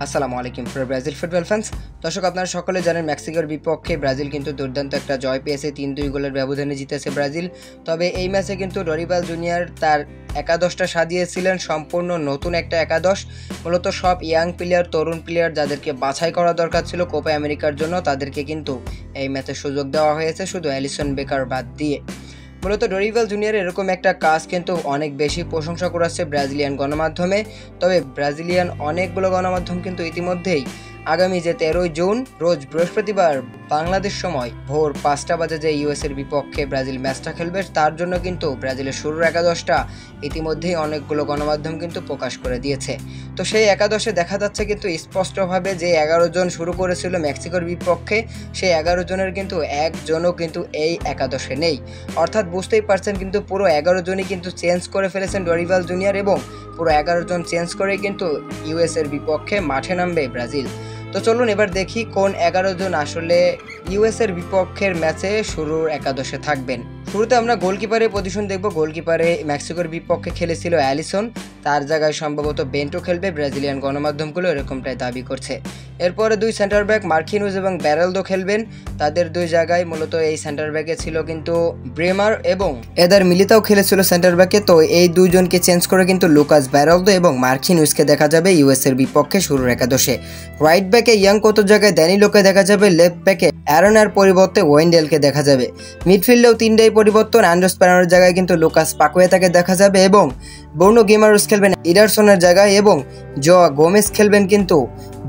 আসসালামু আলাইকুম Brazil football fans. দর্শক, আপনারা সকলে জানেন মেক্সিকোর বিপক্ষে ব্রাজিল কিন্তু দুর্দান্ত একটা জয় পেয়েছে, 3-2 গোলের ব্যবধানে জিতেছে ব্রাজিল। তবে এই ম্যাচে কিন্তু ডরিবাল জুনিয়র তার একাদশটা সাজিয়েছিলেন সম্পূর্ণ নতুন একটা একাদশ। মূলত সব ইয়াং প্লেয়ার, তরুণ প্লেয়ার যাদেরকে বাছাই করা দরকার ছিল কোপা আমেরিকার জন্য, তাদেরকে কিন্তু এই ম্যাচে সুযোগ দেওয়া হয়েছে, শুধু অ্যালিসন বেকার বাদ দিয়ে। মূলত ডরিবাল জুনিয়র এরকম একটা কাজ কিন্তু অনেক বেশি প্রশংসা করাচ্ছে ব্রাজিলিয়ান গণমাধ্যমে। তবে ব্রাজিলিয়ান অনেকগুলো গণমাধ্যম কিন্তু ইতিমধ্যেই আগামী যে 13 জুন রোজ বৃহস্পতিবার বাংলাদেশ সময় ভোর 5টা বাজে যে ইউএসের বিপক্ষে ব্রাজিল ম্যাচটা খেলবে, তার জন্য কিন্তু ব্রাজিলের শুরুর একাদশটা ইতিমধ্যেই অনেকগুলো গণমাধ্যম কিন্তু প্রকাশ করে দিয়েছে। তো সেই একাদশে দেখা যাচ্ছে কিন্তু স্পষ্টভাবে যে 11 জন শুরু করেছিল মেক্সিকোর বিপক্ষে, সেই 11 জনের কিন্তু একজনও কিন্তু এই একাদশে নেই। অর্থাৎ বুঝতেই পারছেন কিন্তু পুরো 11 জনই কিন্তু চেঞ্জ করে ফেলেছেন ডরিবাল জুনিয়র, এবং পুরো 11 জন চেঞ্জ করেই কিন্তু ইউএসের বিপক্ষে মাঠে নামবে ব্রাজিল। তো চলুন এবার দেখি কোন 11 জন আসলে ইউএসের বিপক্ষের ম্যাচে শুরুর একাদশে থাকবেন। শুরুতে আমরা গোলকিপারের পজিশন দেখব। গোলকিপারে মেক্সিকোর বিপক্ষে খেলেছিল অ্যালিসন, তার জায়গায় সম্ভবত বেন্টো খেলবে, ব্রাজিলিয়ান গণমাধ্যমগুলো এরকমটাই দাবি করছে। এরপরে দুই সেন্টার ব্যাক মার্কিনুজ এবং ব্যারেলদো খেলবেন, তাদের দুই জায়গায় মূলত এই সেন্টার ব্যাকে ছিল কিন্তু ব্রেমার এবং এদার মিলিতাও খেলেছিল সেন্টার ব্যাকে। তো এই দুইজনকে চেঞ্জ করে কিন্তু লুকাস ব্যারেলদো এবং মার্কিনুজকে দেখা যাবে ইউএসের বিপক্ষে শুরুর একাদশে। রাইট ব্যাকে ইয়াং কোতোর জায়গায় ড্যানিলোকে দেখা যাবে, লেফট ব্যাকে অ্যারনের পরিবর্তে ওয়েন্ডেলকে দেখা যাবে। মিডফিল্ডেও 3টাই পরিবর্তন, অ্যান্ড্রোস প্যারানোর জায়গায় কিন্তু লুকাস পাকুয়েতাকে দেখা যাবে এবং ব্রুনো গিমারেস খেলবেন ইডারসনের জায়গায় এবং জোয়া গোমেজ খেলবেন কিন্তু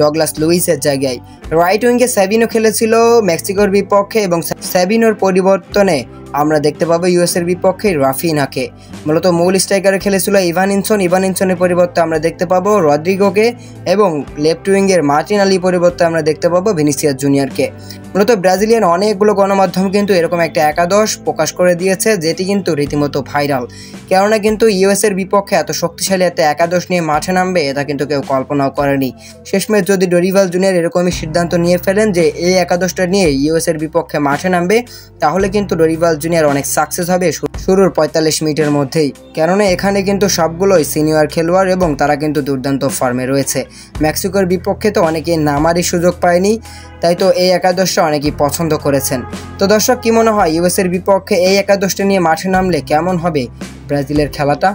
ডগলাস লুইসের জায়গায়। রাইট উইঙ্গে স্যাভিনো খেলেছিল মেক্সিকোর বিপক্ষে এবং স্যাভিনোর পরিবর্তনে আমরা দেখতে পাবো ইউএসের বিপক্ষে রাফিনাকে। মূলত মূল স্ট্রাইকারে খেলেছিল ইভানিনসনের পরিবর্তে আমরা দেখতে পাবো রদ্রিগোকে এবং লেফট উইঙ্গের মার্টিনালি পরিবর্তে আমরা দেখতে পাবো ভিনিসিয়াস জুনিয়রকে। মূলত ব্রাজিলিয়ান অনেকগুলো গণমাধ্যম কিন্তু এরকম একটা একাদশ প্রকাশ করে দিয়েছে, যেটি কিন্তু রীতিমতো ভাইরাল। কেননা কিন্তু ইউএসের বিপক্ষে এত শক্তিশালী একটা একাদশ নিয়ে মাঠে নামবে এটা কিন্তু কেউ কল্পনাও করেনি। শেষমেশ যদি ডরিবাল জুনিয়র এরকমই সিদ্ধান্ত নিয়ে ফেলেন যে এই একাদশটা নিয়ে ইউএসের বিপক্ষে মাঠে নামবে, তাহলে কিন্তু ডরিবাল জুনিয়র অনেক সাকসেস হবে শুরুর 45 মিনিটের মধ্যেই। কেননা এখানে কিন্তু সবগুলোই সিনিয়র খেলোয়াড় এবং তারা কিন্তু দুর্দান্ত ফর্মে রয়েছে। মেক্সিকোর বিপক্ষে তো অনেকেই নামারই সুযোগ পায়নি, তাই তো এই একাদশটা অনেকেই পছন্দ করেছেন। তো দর্শক, কি মনে হয় ইউএসের বিপক্ষে এই একাদশটা নিয়ে মাঠে নামলে কেমন হবে ব্রাজিলের খেলাটা?